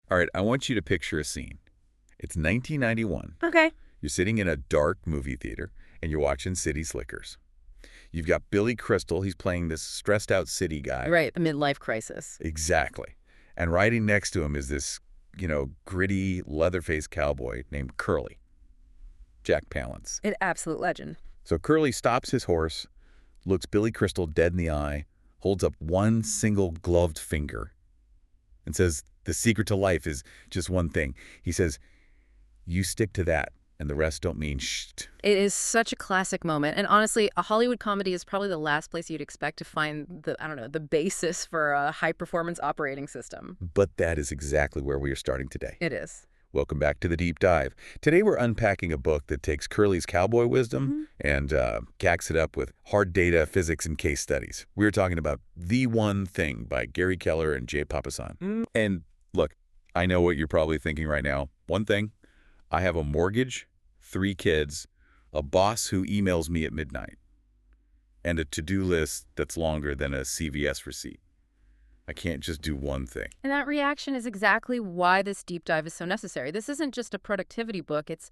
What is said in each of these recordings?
All right, I want you to picture a scene. It's 1991. Okay. You're sitting in a dark movie theater, and you're watching City Slickers. You've got Billy Crystal. He's playing this stressed-out city guy. Right, the midlife crisis. Exactly. And riding next to him is this, gritty, leather-faced cowboy named Curly, Jack Palance. An absolute legend. So Curly stops his horse, looks Billy Crystal dead in the eye, holds up one single gloved finger, and says, the secret to life is just one thing. He says, you stick to that, and the rest don't mean shh. It is such a classic moment. And honestly, a Hollywood comedy is probably the last place you'd expect to find the basis for a high-performance operating system. But that is exactly where we are starting today. It is. Welcome back to the Deep Dive. Today we're unpacking a book that takes Curly's cowboy wisdom and cacks it up with hard data, physics, and case studies. We're talking about The One Thing by Gary Keller and Jay Papasan. And look, I know what you're probably thinking right now. One thing, I have a mortgage, 3 kids, a boss who emails me at midnight, and a to-do list that's longer than a CVS receipt. I can't just do one thing. And that reaction is exactly why this deep dive is so necessary. This isn't just a productivity book. It's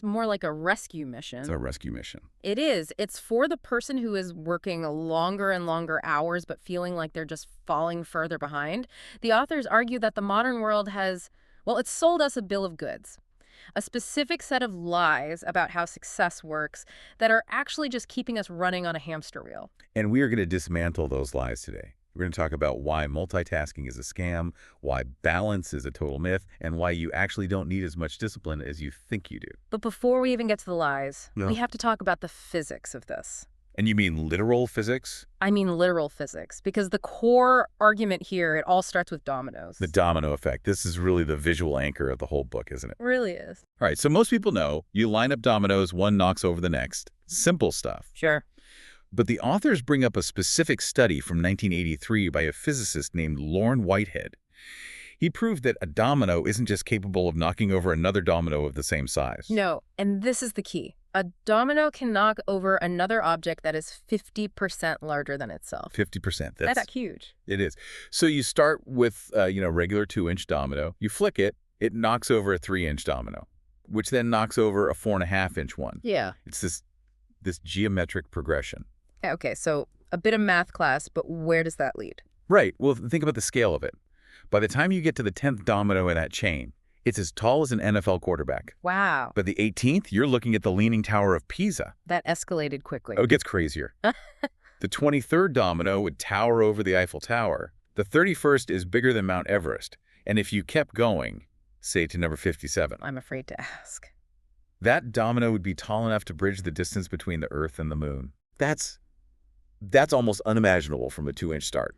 more like a rescue mission. It's a rescue mission. It is. It's for the person who is working longer and longer hours but feeling like they're just falling further behind. The authors argue that the modern world has, it's sold us a bill of goods. A specific set of lies about how success works that are actually just keeping us running on a hamster wheel. And we are going to dismantle those lies today. We're going to talk about why multitasking is a scam, why balance is a total myth, and why you actually don't need as much discipline as you think you do. But before we even get to the lies, we have to talk about the physics of this. And you mean literal physics? I mean literal physics, because the core argument here, it all starts with dominoes. The domino effect. This is really the visual anchor of the whole book, isn't it? It really is. All right, so most people know you line up dominoes, one knocks over the next. Simple stuff. Sure. But the authors bring up a specific study from 1983 by a physicist named Lorne Whitehead. He proved that a domino isn't just capable of knocking over another domino of the same size. No, and this is the key. A domino can knock over another object that is 50% larger than itself. 50%. That's huge. It is. So you start with, regular 2-inch domino. You flick it, it knocks over a 3-inch domino, which then knocks over a 4.5-inch one. Yeah. It's this geometric progression. Okay, so a bit of math class, but where does that lead? Right. Well, think about the scale of it. By the time you get to the 10th domino in that chain, it's as tall as an NFL quarterback. Wow. By the 18th, you're looking at the Leaning Tower of Pisa. That escalated quickly. Oh, it gets crazier. The 23rd domino would tower over the Eiffel Tower. The 31st is bigger than Mount Everest. And if you kept going, say to number 57. I'm afraid to ask. That domino would be tall enough to bridge the distance between the Earth and the Moon. That's almost unimaginable from a 2-inch start.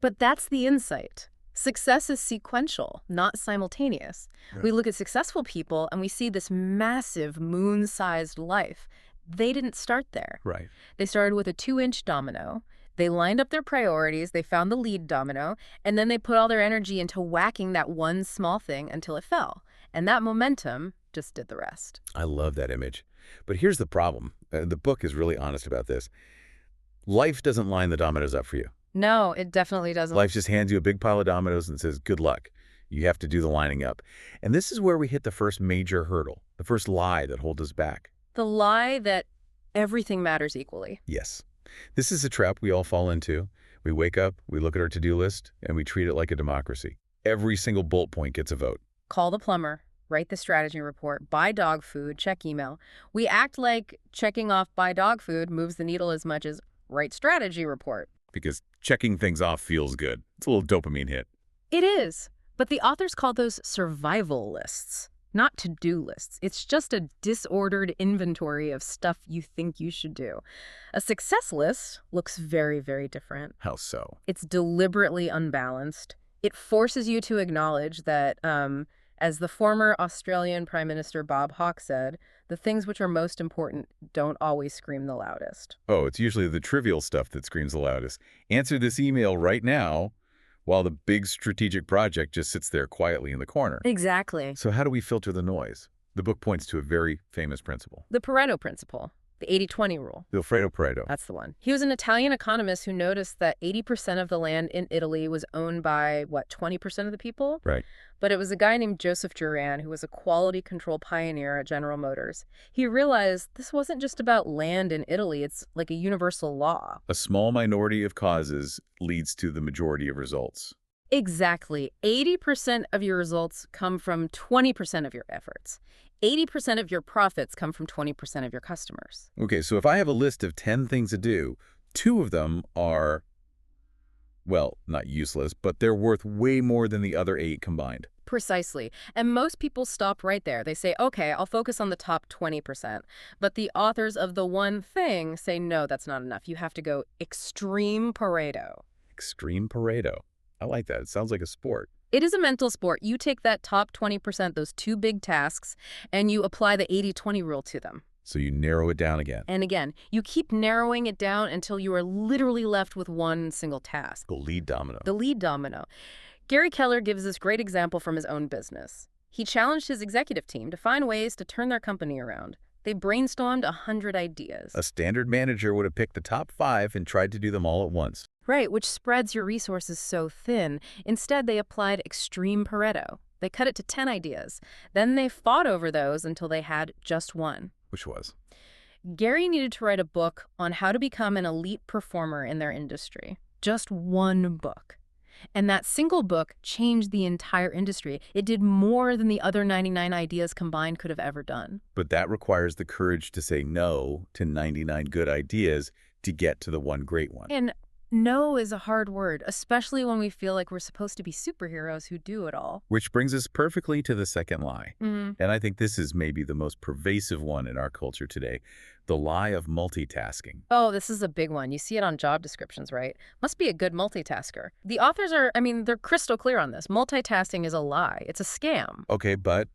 But that's the insight. Success is sequential, not simultaneous. Right. We look at successful people and we see this massive moon-sized life. They didn't start there. Right. They started with a 2-inch domino. They lined up their priorities, they found the lead domino, and then they put all their energy into whacking that one small thing until it fell. And that momentum just did the rest. I love that image. But here's the problem. The book is really honest about this. Life doesn't line the dominoes up for you. No, it definitely doesn't. Life just hands you a big pile of dominoes and says, good luck. You have to do the lining up. And this is where we hit the first major hurdle, the first lie that holds us back. The lie that everything matters equally. Yes. This is a trap we all fall into. We wake up, we look at our to-do list, and we treat it like a democracy. Every single bullet point gets a vote. Call the plumber, write the strategy report, buy dog food, check email. We act like checking off buy dog food moves the needle as much as write strategy report. Because checking things off feels good. It's a little dopamine hit. It is. But the authors call those survival lists, not to-do lists. It's just a disordered inventory of stuff you think you should do. A success list looks very, very different. How so? It's deliberately unbalanced. It forces you to acknowledge that, as the former Australian Prime Minister Bob Hawke said, the things which are most important don't always scream the loudest. Oh, it's usually the trivial stuff that screams the loudest. Answer this email right now, while the big strategic project just sits there quietly in the corner. Exactly. So how do we filter the noise? The book points to a very famous principle. The Pareto principle. The 80-20 rule. The Alfredo Pareto. That's the one. He was an Italian economist who noticed that 80% of the land in Italy was owned by, 20% of the people? Right. But it was a guy named Joseph Juran who was a quality control pioneer at General Motors. He realized this wasn't just about land in Italy, it's like a universal law. A small minority of causes leads to the majority of results. Exactly. 80% of your results come from 20% of your efforts. 80% of your profits come from 20% of your customers. Okay, so if I have a list of 10 things to do, 2 of them are, well, not useless, but they're worth way more than the other 8 combined. Precisely. And most people stop right there. They say, okay, I'll focus on the top 20%. But the authors of the one thing say, no, that's not enough. You have to go extreme Pareto. Extreme Pareto. I like that. It sounds like a sport. It is a mental sport. You take that top 20%, those 2 big tasks, and you apply the 80-20 rule to them. So you narrow it down again. And again, you keep narrowing it down until you are literally left with one single task. The lead domino. The lead domino. Gary Keller gives this great example from his own business. He challenged his executive team to find ways to turn their company around. They brainstormed 100 ideas. A standard manager would have picked the top 5 and tried to do them all at once. Right, which spreads your resources so thin. Instead, they applied extreme Pareto. They cut it to 10 ideas. Then they fought over those until they had just one. Which was? Gary needed to write a book on how to become an elite performer in their industry. Just one book. And that single book changed the entire industry. It did more than the other 99 ideas combined could have ever done. But that requires the courage to say no to 99 good ideas to get to the one great one. And no is a hard word, especially when we feel like we're supposed to be superheroes who do it all. Which brings us perfectly to the second lie. Mm. And I think this is maybe the most pervasive one in our culture today, the lie of multitasking. Oh, this is a big one. You see it on job descriptions, right? Must be a good multitasker. The authors are, they're crystal clear on this. Multitasking is a lie. It's a scam. Okay, but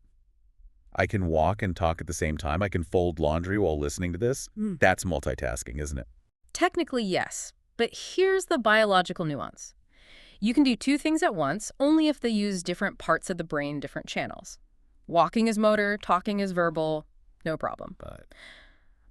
I can walk and talk at the same time. I can fold laundry while listening to this. That's multitasking, isn't it? Technically, yes. But here's the biological nuance. You can do 2 things at once, only if they use different parts of the brain, different channels. Walking is motor, talking is verbal, no problem.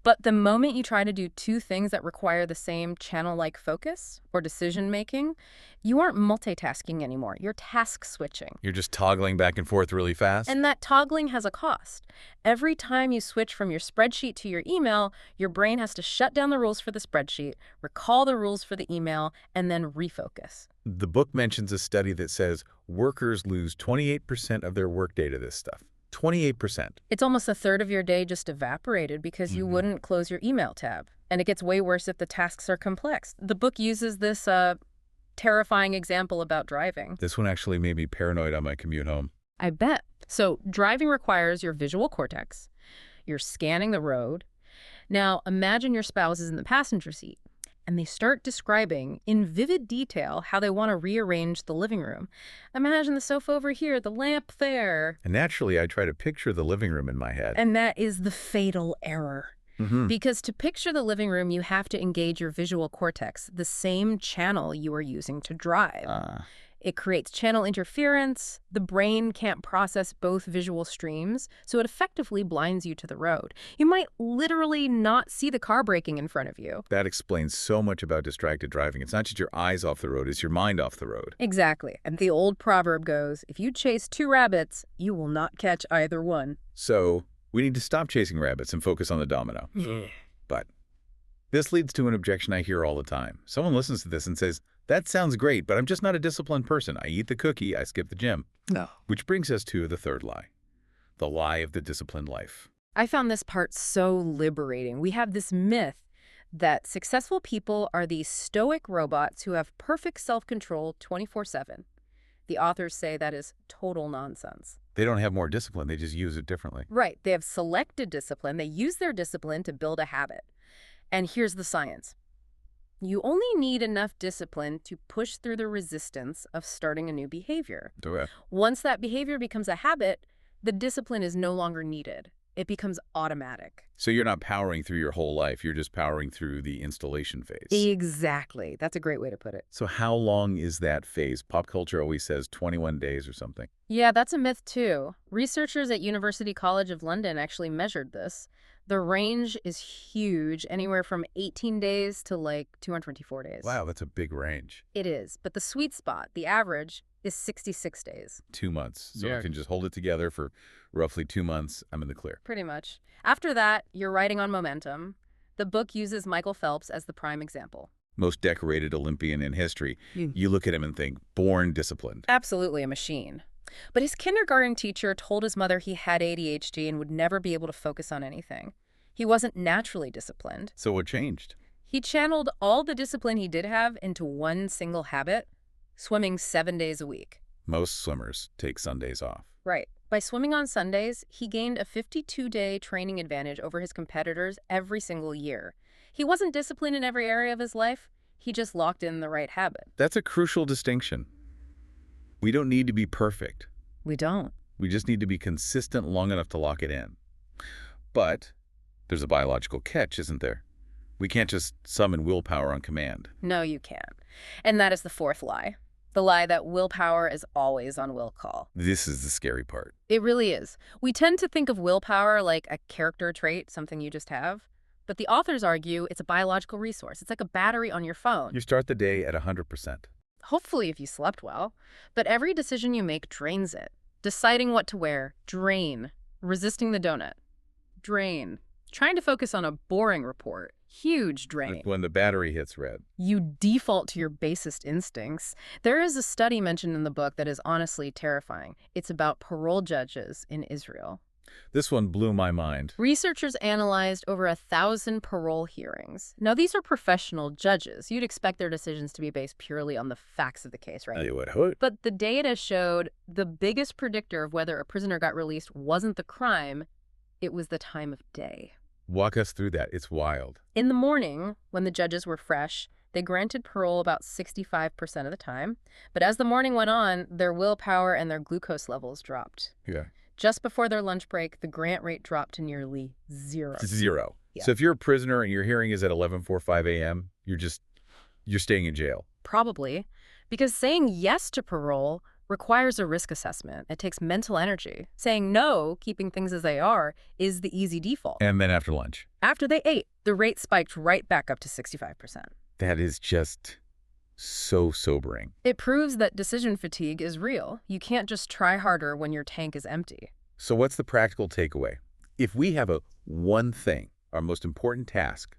But the moment you try to do 2 things that require the same channel-like focus or decision-making, you aren't multitasking anymore. You're task switching. You're just toggling back and forth really fast? And that toggling has a cost. Every time you switch from your spreadsheet to your email, your brain has to shut down the rules for the spreadsheet, recall the rules for the email, and then refocus. The book mentions a study that says workers lose 28% of their workday to this stuff. 28%. It's almost a third of your day just evaporated because you wouldn't close your email tab. And it gets way worse if the tasks are complex. The book uses this terrifying example about driving. This one actually made me paranoid on my commute home. I bet. So driving requires your visual cortex. You're scanning the road. Now imagine your spouse is in the passenger seat, and they start describing in vivid detail how they want to rearrange the living room. Imagine the sofa over here, the lamp there. And naturally, I try to picture the living room in my head. And that is the fatal error. Because to picture the living room, you have to engage your visual cortex, the same channel you are using to drive. It creates channel interference. The brain can't process both visual streams, so it effectively blinds you to the road. You might literally not see the car braking in front of you. That explains so much about distracted driving. It's not just your eyes off the road, it's your mind off the road. Exactly. And the old proverb goes, if you chase 2 rabbits, you will not catch either one. So we need to stop chasing rabbits and focus on the domino. But this leads to an objection I hear all the time. Someone listens to this and says, that sounds great, but I'm just not a disciplined person. I eat the cookie, I skip the gym. No. Which brings us to the third lie, the lie of the disciplined life. I found this part so liberating. We have this myth that successful people are these stoic robots who have perfect self-control 24/7. The authors say that is total nonsense. They don't have more discipline, they just use it differently. Right. They have selected discipline. They use their discipline to build a habit. And here's the science. You only need enough discipline to push through the resistance of starting a new behavior. Once that behavior becomes a habit, the discipline is no longer needed. It becomes automatic. So you're not powering through your whole life, you're just powering through the installation phase. Exactly. That's a great way to put it. So how long is that phase? Pop culture always says 21 days or something. Yeah, that's a myth too. Researchers at University College of London actually measured this. The range is huge, anywhere from 18 days to like 224 days. Wow, that's a big range. It is, but the sweet spot, the average, is 66 days. 2 months. So Yeah. I can just hold it together for roughly 2 months. I'm in the clear. Pretty much. After that, you're riding on momentum. The book uses Michael Phelps as the prime example. Most decorated Olympian in history. You look at him and think, born disciplined. Absolutely a machine. But his kindergarten teacher told his mother he had ADHD and would never be able to focus on anything. He wasn't naturally disciplined. So what changed? He channeled all the discipline he did have into one single habit, swimming 7 days a week. Most swimmers take Sundays off. Right. By swimming on Sundays, he gained a 52-day training advantage over his competitors every single year. He wasn't disciplined in every area of his life. He just locked in the right habit. That's a crucial distinction. We don't need to be perfect. We don't. We just need to be consistent long enough to lock it in. But there's a biological catch, isn't there? We can't just summon willpower on command. No, you can't. And that is the fourth lie. The lie that willpower is always on will call. This is the scary part. It really is. We tend to think of willpower like a character trait, something you just have. But the authors argue it's a biological resource. It's like a battery on your phone. You start the day at 100%. Hopefully if you slept well. But every decision you make drains it. Deciding what to wear, drain. Resisting the donut, drain. Trying to focus on a boring report, huge drain. When the battery hits red. You default to your basest instincts. There is a study mentioned in the book that is honestly terrifying. It's about parole judges in Israel. This one blew my mind. Researchers analyzed over 1,000 parole hearings. Now, these are professional judges. You'd expect their decisions to be based purely on the facts of the case, right? You would hope. But the data showed the biggest predictor of whether a prisoner got released wasn't the crime, it was the time of day. Walk us through that. It's wild. In the morning, when the judges were fresh, they granted parole about 65% of the time. But as the morning went on, their willpower and their glucose levels dropped. Yeah. Just before their lunch break, the grant rate dropped to nearly zero. Zero. Yeah. So if you're a prisoner and your hearing is at 11:45 a.m., you're staying in jail. Probably. Because saying yes to parole requires a risk assessment. It takes mental energy. Saying no, keeping things as they are, is the easy default. And then after lunch. After they ate, the rate spiked right back up to 65%. That is just so sobering. It proves that decision fatigue is real. You can't just try harder when your tank is empty. So what's the practical takeaway? If we have one thing, our most important task,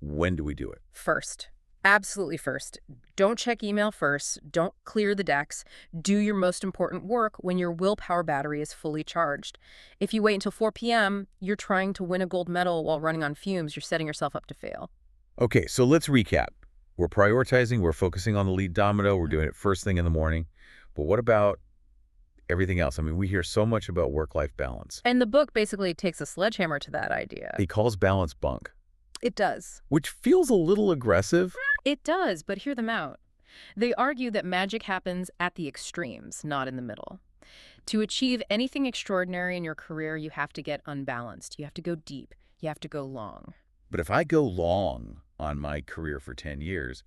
when do we do it? First. Absolutely first. Don't check email first. Don't clear the decks. Do your most important work when your willpower battery is fully charged. If you wait until 4 p.m., you're trying to win a gold medal while running on fumes. You're setting yourself up to fail. Okay, so let's recap. We're prioritizing, we're focusing on the lead domino, we're doing it first thing in the morning. But what about everything else? I mean, we hear so much about work-life balance. And the book basically takes a sledgehammer to that idea. He calls balance bunk, It does. which feels a little aggressive. It does, but hear them out. They argue that magic happens at the extremes, not in the middle. To achieve anything extraordinary in your career, you have to get unbalanced. You have to go deep. You have to go long. But if I go long on my career for 10 years,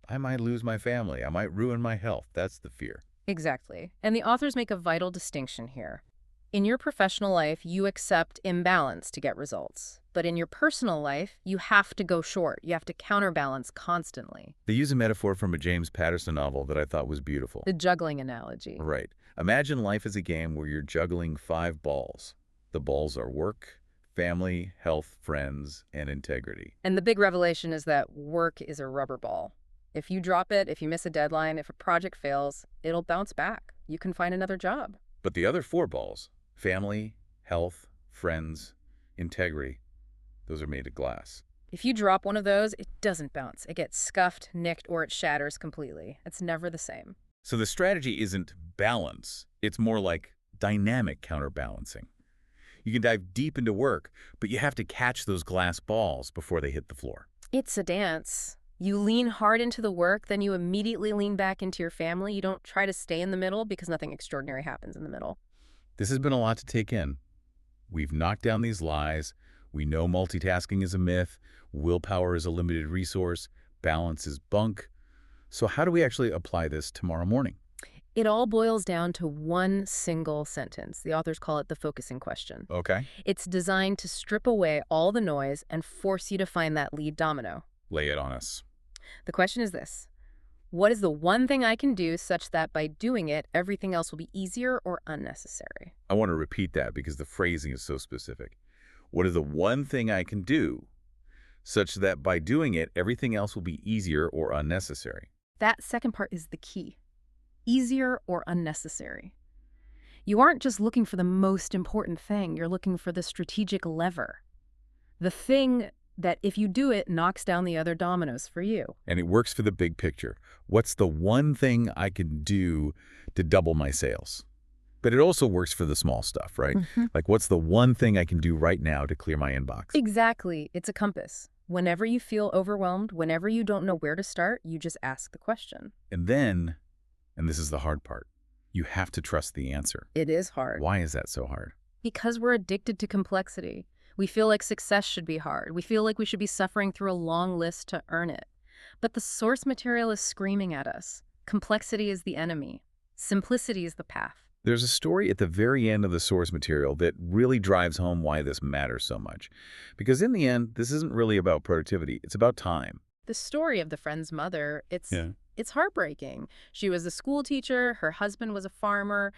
I might lose my family. I might ruin my health. That's the fear. Exactly. And the authors make a vital distinction here. In your professional life, you accept imbalance to get results. But in your personal life, you have to go short. You have to counterbalance constantly. They use a metaphor from a James Patterson novel that I thought was beautiful. The juggling analogy. Right. Imagine life as a game where you're juggling 5 balls. The balls are work, family, health, friends, and integrity. And the big revelation is that work is a rubber ball. If you drop it, if you miss a deadline, if a project fails, it'll bounce back. You can find another job. But the other 4 balls, family, health, friends, integrity, those are made of glass. If you drop one of those, it doesn't bounce. It gets scuffed, nicked, or it shatters completely. It's never the same. So the strategy isn't balance. It's more like dynamic counterbalancing. You can dive deep into work, but you have to catch those glass balls before they hit the floor. It's a dance. You lean hard into the work, then you immediately lean back into your family. You don't try to stay in the middle because nothing extraordinary happens in the middle. This has been a lot to take in. We've knocked down these lies. We know multitasking is a myth. Willpower is a limited resource. Balance is bunk. So how do we actually apply this tomorrow morning? It all boils down to one single sentence. The authors call it the focusing question. Okay. It's designed to strip away all the noise and force you to find that lead domino. Lay it on us. The question is this: what is the one thing I can do such that by doing it, everything else will be easier or unnecessary? I want to repeat that because the phrasing is so specific. What is the one thing I can do such that by doing it, everything else will be easier or unnecessary? That second part is the key. Easier or unnecessary. You aren't just looking for the most important thing, you're looking for the strategic lever. The thing that, if you do it, knocks down the other dominoes for you. And it works for the big picture. What's the one thing I can do to double my sales? But it also works for the small stuff, right? Like, what's the one thing I can do right now to clear my inbox? Exactly. It's a compass. Whenever you feel overwhelmed, whenever you don't know where to start, you just ask the question. And then, and this is the hard part, you have to trust the answer. It is hard. Why is that so hard? Because we're addicted to complexity. We feel like success should be hard. We feel like we should be suffering through a long list to earn it. But the source material is screaming at us. Complexity is the enemy. Simplicity is the path. There's a story at the very end of the source material that really drives home why this matters so much. Because in the end, this isn't really about productivity. It's about time. The story of the friend's mother, Yeah. it's heartbreaking. She was a school teacher. Her husband was a farmer.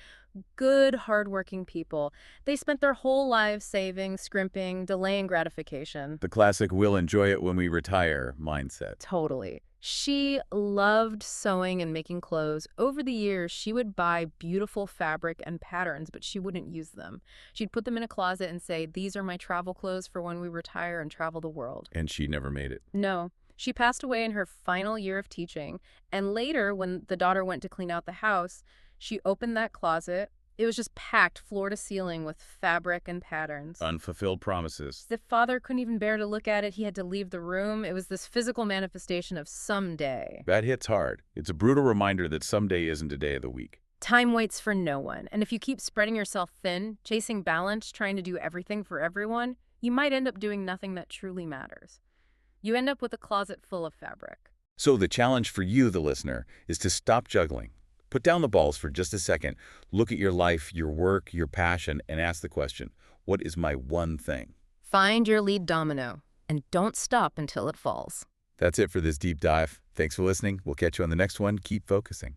Good, hardworking people. They spent their whole lives saving, scrimping, delaying gratification. The classic "we'll enjoy it when we retire" mindset. Totally. She loved sewing and making clothes. Over the years, she would buy beautiful fabric and patterns, but she wouldn't use them. She'd put them in a closet and say, "These are my travel clothes for when we retire and travel the world." And she never made it. No. She passed away in her final year of teaching, and later, when the daughter went to clean out the house, she opened that closet. It was just packed floor to ceiling with fabric and patterns. Unfulfilled promises. The father couldn't even bear to look at it. He had to leave the room. It was this physical manifestation of someday. That hits hard. It's a brutal reminder that someday isn't a day of the week. Time waits for no one, and if you keep spreading yourself thin, chasing balance, trying to do everything for everyone, you might end up doing nothing that truly matters. You end up with a closet full of fabric. So the challenge for you, the listener, is to stop juggling. Put down the balls for just a second. Look at your life, your work, your passion, and ask the question, what is my one thing? Find your lead domino, and don't stop until it falls. That's it for this deep dive. Thanks for listening. We'll catch you on the next one. Keep focusing.